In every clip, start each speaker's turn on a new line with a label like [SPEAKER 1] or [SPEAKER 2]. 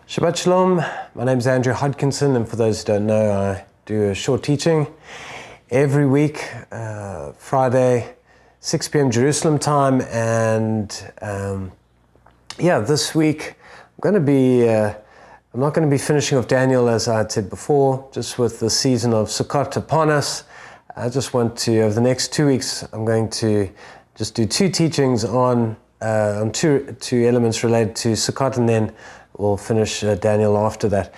[SPEAKER 1] Shabbat Shalom. My name is Andrew Hodkinson, and for those who don't know, I do a short teaching every week, Friday, 6 p.m. Jerusalem time, and this week I'm not going to be finishing off Daniel as I had said before, just with the season of Sukkot upon us. I just want to, over the next 2 weeks, I'm going to just do two teachings on two elements related to Sukkot, and then we'll finish Daniel after that.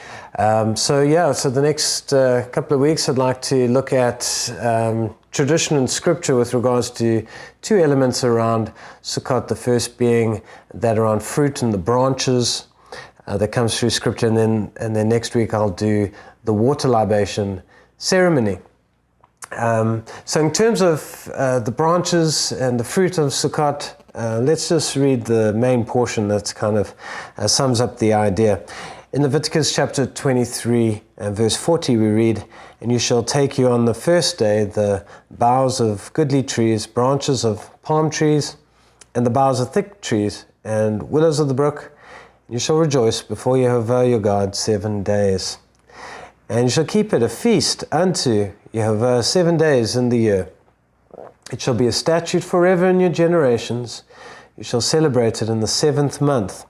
[SPEAKER 1] So the next couple of weeks I'd like to look at tradition and scripture with regards to two elements around Sukkot. The first being that around fruit and the branches that comes through scripture, and then next week I'll do the water libation ceremony. So in terms of the branches and the fruit of Sukkot, let's just read the main portion that kind of sums up the idea. In Leviticus chapter 23 and verse 40 we read, "And you shall take you on the first day the boughs of goodly trees, branches of palm trees, and the boughs of thick trees, and willows of the brook, and you shall rejoice before Yehovah your God 7 days. And you shall keep it a feast unto Yehovah 7 days in the year. It shall be a statute forever in your generations. You shall celebrate it in the 7th month.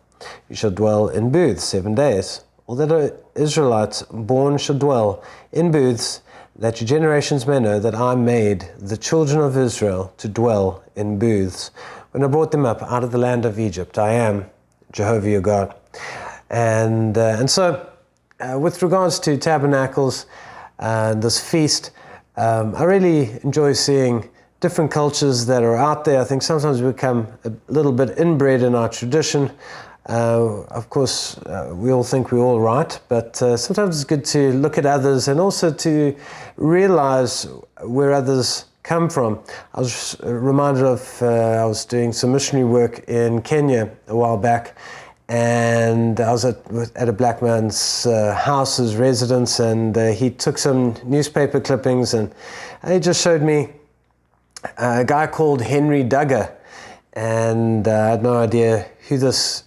[SPEAKER 1] You shall dwell in booths 7 days. All that are Israelites born shall dwell in booths, that your generations may know that I made the children of Israel to dwell in booths when I brought them up out of the land of Egypt. I am Jehovah your God." And so with regards to tabernacles, this feast, I really enjoy seeing different cultures that are out there. I think sometimes we become a little bit inbred in our tradition. Of course, we all think we're all right, but sometimes it's good to look at others and also to realize where others come from. I was reminded of, I was doing some missionary work in Kenya a while back, and I was at a black man's house, his residence, and he took some newspaper clippings and he just showed me a guy called Henry Duggar, and I had no idea who this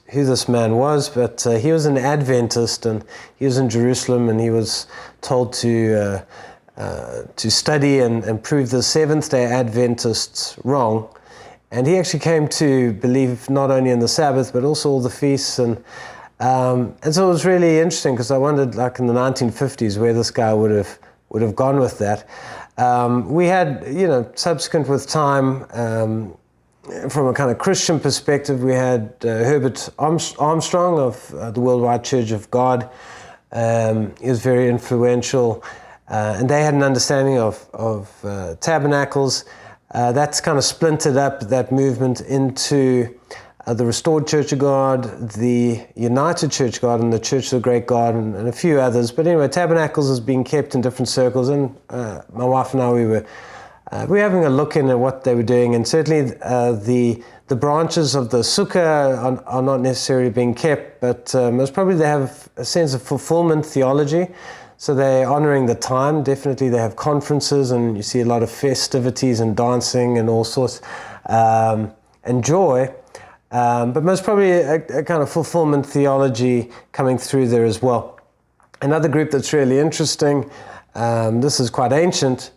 [SPEAKER 1] man was, but he was an Adventist, and he was in Jerusalem, and he was told to study and prove the Seventh-day Adventists wrong. And he actually came to believe not only in the Sabbath, but also all the feasts. And so it was really interesting, because I wondered, like in the 1950s, where this guy would have gone with that. We had, subsequent with time, from a kind of Christian perspective, we had Herbert Armstrong of the Worldwide Church of God. He was very influential, and they had an understanding of tabernacles. That's kind of splintered up that movement into the Restored Church of God, the United Church of God, and the Church of the Great God, and a few others. But anyway, tabernacles is being kept in different circles, and my wife and I, we were having a look in at what they were doing, and certainly the branches of the sukkah are not necessarily being kept, but most probably they have a sense of fulfillment theology. So they're honoring the time. Definitely they have conferences, and you see a lot of festivities and dancing and all sorts, and joy. But most probably a kind of fulfillment theology coming through there as well. Another group that's really interesting, this is quite ancient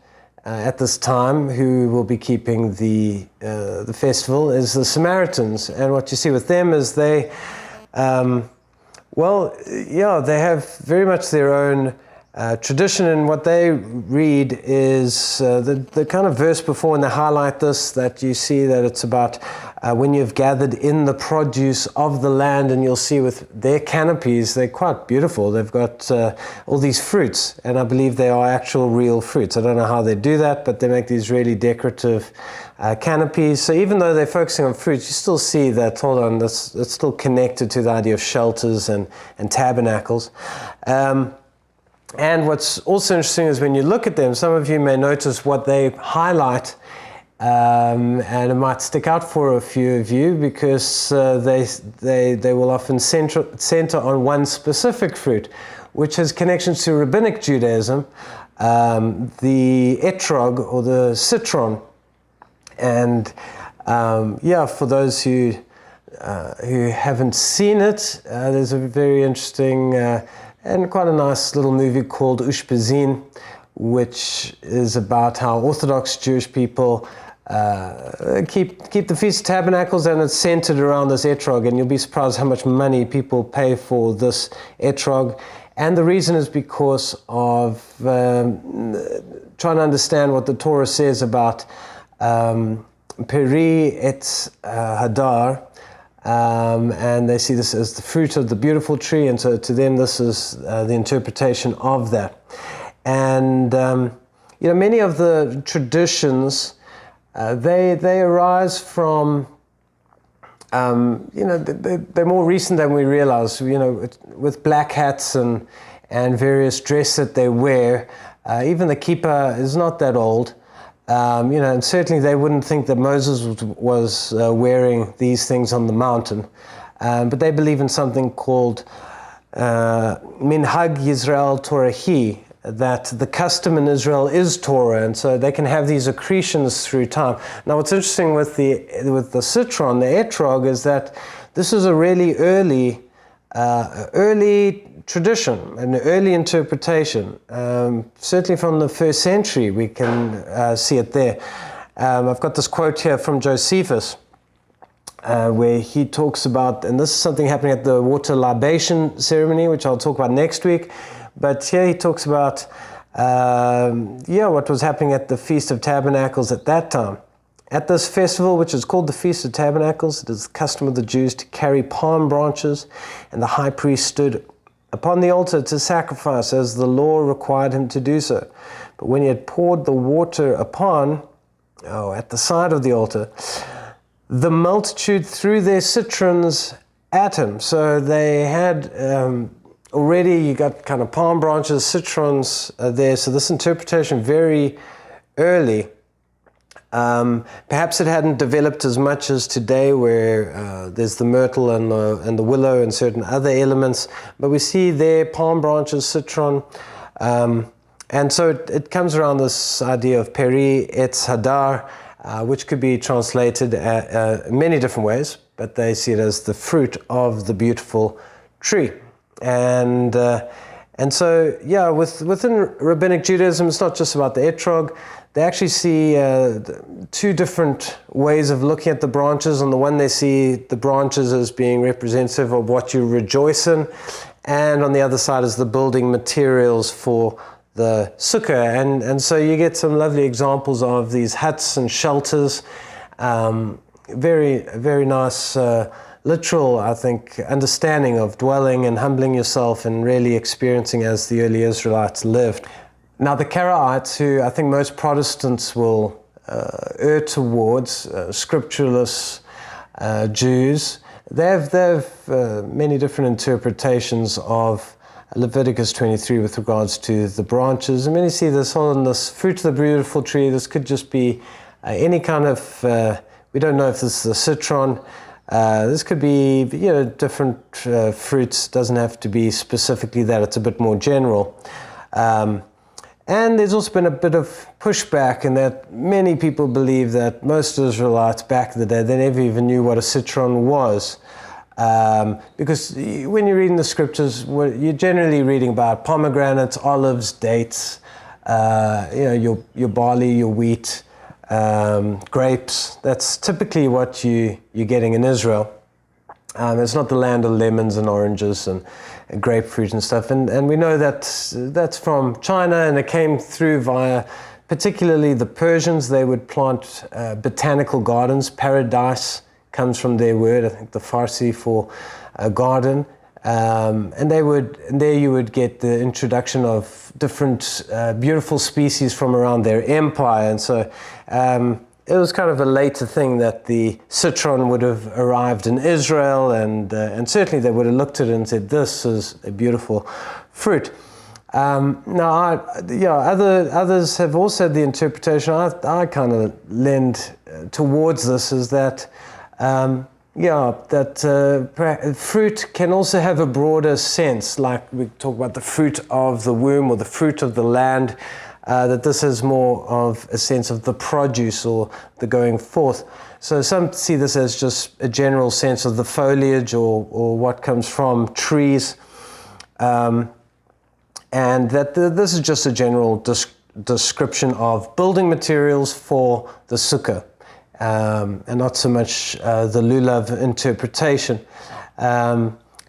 [SPEAKER 1] at this time, who will be keeping the festival, is the Samaritans. And what you see with them is they have very much their own tradition, and what they read is the kind of verse before, and they highlight this, that you see that it's about when you've gathered in the produce of the land, and you'll see with their canopies, they're quite beautiful. They've got all these fruits, and I believe they are actual real fruits. I don't know how they do that, but they make these really decorative canopies. So even though they're focusing on fruits, you still see that, it's still connected to the idea of shelters and tabernacles. And what's also interesting is when you look at them, some of you may notice what they highlight, and it might stick out for a few of you, because they will often center on one specific fruit, which has connections to Rabbinic Judaism, the etrog, or the citron. And for those who who haven't seen it, there's a very interesting and quite a nice little movie called Ushpizin, which is about how Orthodox Jewish people keep the Feast of Tabernacles, and it's centered around this etrog, and you'll be surprised how much money people pay for this etrog. And the reason is because of trying to understand what the Torah says about Peri et Hadar, and they see this as the fruit of the beautiful tree, and so to them this is the interpretation of that. And many of the traditions they arise from they're more recent than we realize. With black hats and various dress that they wear, even the kippah is not that old. And certainly they wouldn't think that Moses was wearing these things on the mountain, but they believe in something called Minhag Yisrael Torahi, that the custom in Israel is Torah, and so they can have these accretions through time. Now, what's interesting with the citron, the etrog, is that this is a really early tradition, an early interpretation. Certainly from the first century, we can see it there. I've got this quote here from Josephus, where he talks about, and this is something happening at the water libation ceremony, which I'll talk about next week. But here he talks about, what was happening at the Feast of Tabernacles at that time. At this festival, which is called the Feast of Tabernacles, it is the custom of the Jews to carry palm branches, and the high priest stood upon the altar to sacrifice as the law required him to do so. But when he had poured the water at the side of the altar, the multitude threw their citrons at him. So they had... already you got kind of palm branches, citrons there, so this interpretation very early. Perhaps it hadn't developed as much as today, where there's the myrtle and the willow and certain other elements, but we see there palm branches, citron, and so it comes around this idea of Peri Etz Hadar, which could be translated many different ways, but they see it as the fruit of the beautiful tree. And so, within Rabbinic Judaism, it's not just about the etrog. They actually see two different ways of looking at the branches. On the one, they see the branches as being representative of what you rejoice in, and on the other side is the building materials for the sukkah. And so you get some lovely examples of these huts and shelters. Very, very nice literal, I think, understanding of dwelling and humbling yourself and really experiencing as the early Israelites lived. Now, the Karaites, who I think most Protestants will err towards, scriptureless Jews, they have many different interpretations of Leviticus 23 with regards to the branches. And many see this fruit of the beautiful tree. This could just be any kind of, we don't know if this is a citron. This could be, different fruits. Doesn't have to be specifically that. It's a bit more general. And there's also been a bit of pushback in that many people believe that most Israelites back in the day, they never even knew what a citron was. Because when you're reading the scriptures, you're generally reading about pomegranates, olives, dates, your barley, your wheat, grapes. That's typically what you're getting in Israel. It's not the land of lemons and oranges and grapefruit and stuff. And we know that that's from China, and it came through via particularly the Persians. They would plant botanical gardens. Paradise comes from their word, I think the Farsi for a garden. And there you would get the introduction of different beautiful species from around their empire. And so it was kind of a later thing that the citron would have arrived in Israel, and certainly they would have looked at it and said, this is a beautiful fruit. Now, others have also the interpretation, I kind of lend towards this, is that fruit can also have a broader sense, like we talk about the fruit of the womb or the fruit of the land. that this is more of a sense of the produce or the going forth. So some see this as just a general sense of the foliage or what comes from trees, and that this is just a general description of building materials for the sukkah, and not so much the lulav interpretation.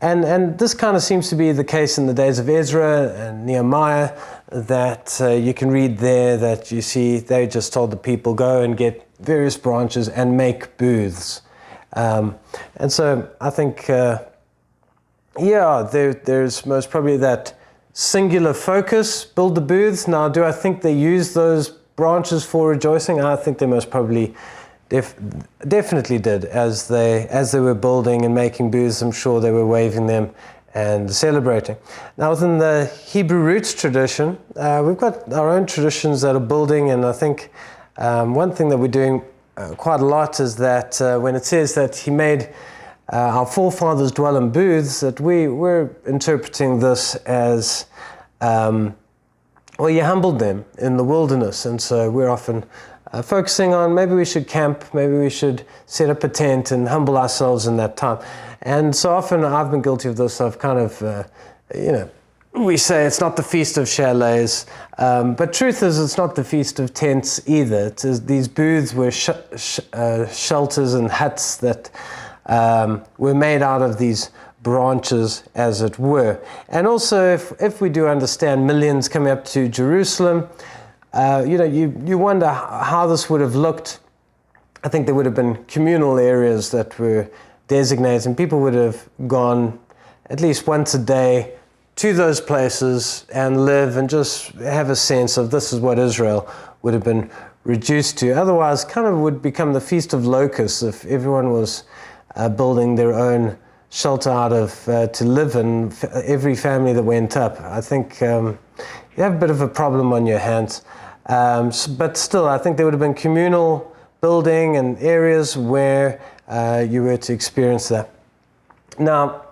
[SPEAKER 1] And this kind of seems to be the case in the days of Ezra and Nehemiah, that you can read there that you see they just told the people, go and get various branches and make booths. And so I think, there's most probably that singular focus, build the booths. Now, do I think they use those branches for rejoicing? I think they most probably definitely did. As they were building and making booths, I'm sure they were waving them and celebrating. Now, within the Hebrew roots tradition, we've got our own traditions that are building, and I think one thing that we're doing quite a lot is that when it says that he made our forefathers dwell in booths, that we're interpreting this as, you humbled them in the wilderness. And so we're often focusing on maybe we should camp, maybe we should set up a tent and humble ourselves in that time. And so often I've been guilty of this. I've kind of, we say it's not the Feast of Chalets, but truth is it's not the Feast of Tents either. These booths were shelters and huts that were made out of these branches, as it were. And also, if we do understand millions coming up to Jerusalem, you wonder how this would have looked. I think there would have been communal areas that were designated, and people would have gone at least once a day to those places and live and just have a sense of this is what Israel would have been reduced to. Otherwise, kind of would become the Feast of Locusts if everyone was building their own shelter out of to live in, every family that went up. I think you have a bit of a problem on your hands. But still, I think there would have been communal building and areas where you were to experience that. Now,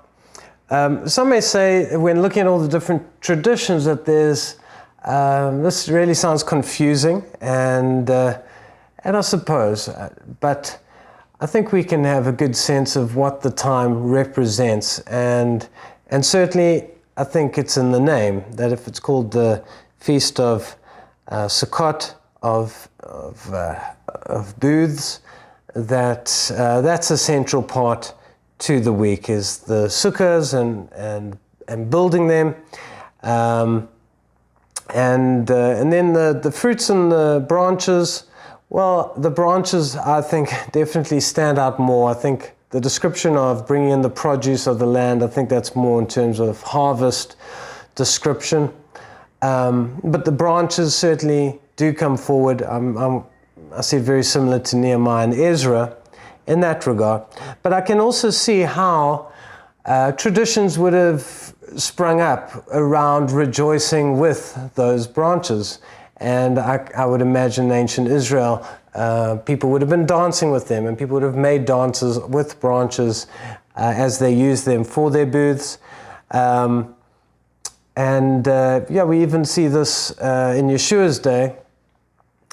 [SPEAKER 1] some may say, when looking at all the different traditions, that there's this really sounds confusing, and I suppose, but I think we can have a good sense of what the time represents, and certainly I think it's in the name that if it's called the Feast of Sukkot of booths, that's a central part to the week, is the sukkahs and building them, and then the fruits and the branches. Well, the branches, I think, definitely stand out more. I think the description of bringing in the produce of the land, I think that's more in terms of harvest description. But the branches certainly do come forward. I see it very similar to Nehemiah and Ezra in that regard. But I can also see how traditions would have sprung up around rejoicing with those branches. And I would imagine ancient Israel, people would have been dancing with them, and people would have made dances with branches as they used them for their booths. We even see this in Yeshua's day,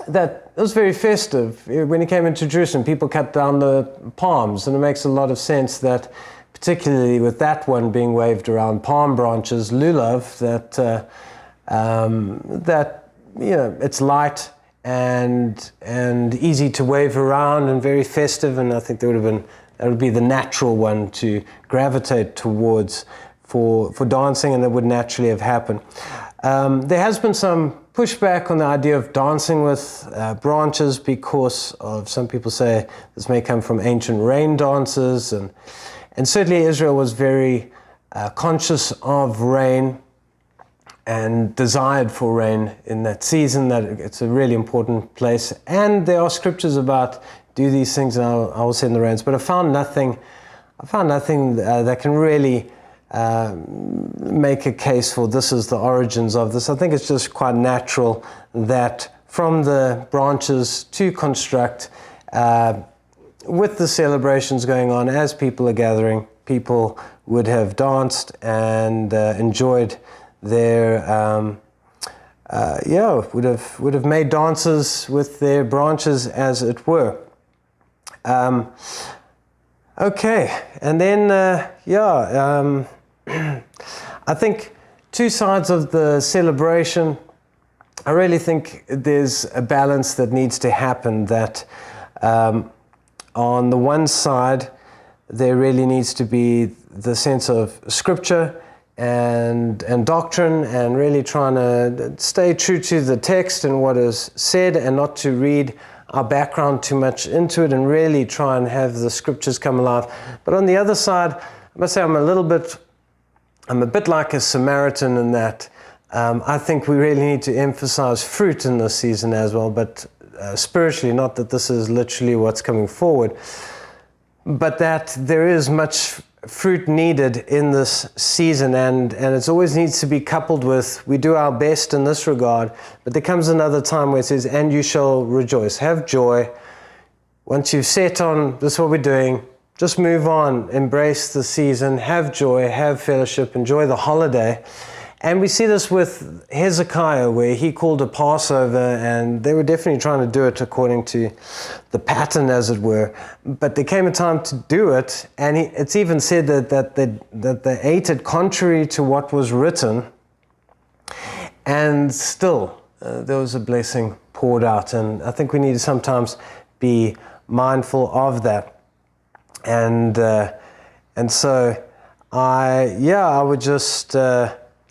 [SPEAKER 1] that it was very festive. When he came into Jerusalem, people cut down the palms, and it makes a lot of sense that, particularly with that one being waved around, palm branches, lulav, that it's light and easy to wave around and very festive, and I think that would be the natural one to gravitate towards for dancing, and that would naturally have happened. There has been some pushback on the idea of dancing with branches, because of, some people say this may come from ancient rain dances, and certainly Israel was very conscious of rain and desired for rain in that season, that it's a really important place. And there are scriptures about do these things and I will send the rains. But I found nothing that can really make a case for this is the origins of this. I think it's just quite natural that from the branches to construct, with the celebrations going on, as people are gathering, people would have danced and enjoyed their would have made dances with their branches, as it were. Okay, and then I think two sides of the celebration. I really think there's a balance that needs to happen, that on the one side there really needs to be the sense of scripture and doctrine, and really trying to stay true to the text and what is said, and not to read our background too much into it, and really try and have the scriptures come alive. But on the other side, I must say I'm a bit like a Samaritan in that I think we really need to emphasize fruit in this season as well, but spiritually, not that this is literally what's coming forward, but that there is much fruit needed in this season, and it always needs to be coupled with, we do our best in this regard, but there comes another time where it says, and you shall rejoice, have joy. Once you've set on, this is what we're doing, just move on, embrace the season, have joy, have fellowship, enjoy the holiday. And we see this with Hezekiah, where he called a Passover, and they were definitely trying to do it according to the pattern, as it were. But there came a time to do it, and it's even said that they ate it contrary to what was written, and still there was a blessing poured out. And I think we need to sometimes be mindful of that. And so I would just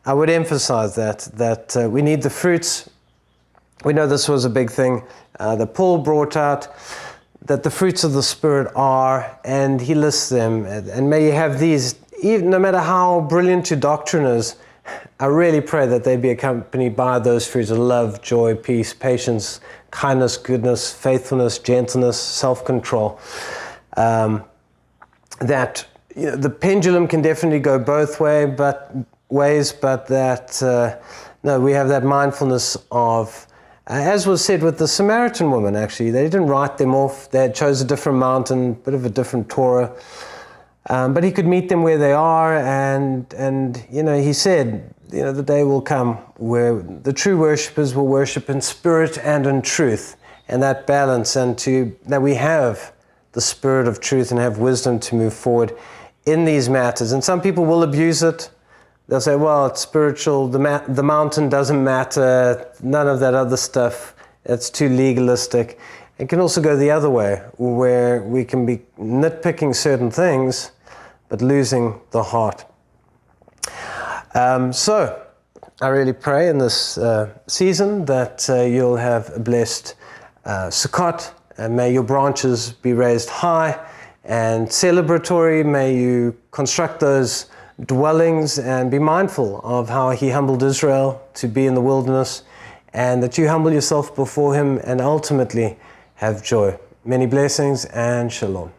[SPEAKER 1] I would emphasize that we need the fruits. We know this was a big thing that Paul brought out, that the fruits of the Spirit are, and he lists them. And may you have these, even, no matter how brilliant your doctrine is. I really pray that they be accompanied by those fruits of love, joy, peace, patience, kindness, goodness, faithfulness, gentleness, self-control. That the pendulum can definitely go both ways, but that we have that mindfulness of, as was said with the Samaritan woman, actually, they didn't write them off. They had chose a different mountain, bit of a different Torah, but he could meet them where they are, and he said, the day will come where the true worshipers will worship in spirit and in truth, and that balance, and that we have the spirit of truth and have wisdom to move forward in these matters. And some people will abuse it. They'll say, well, it's spiritual, the mountain doesn't matter, none of that other stuff, it's too legalistic. It can also go the other way, where we can be nitpicking certain things, but losing the heart. So, I really pray in this season that you'll have a blessed Sukkot, and may your branches be raised high and celebratory. May you construct those dwellings and be mindful of how he humbled Israel to be in the wilderness, and that you humble yourself before him and ultimately have joy. Many blessings and shalom.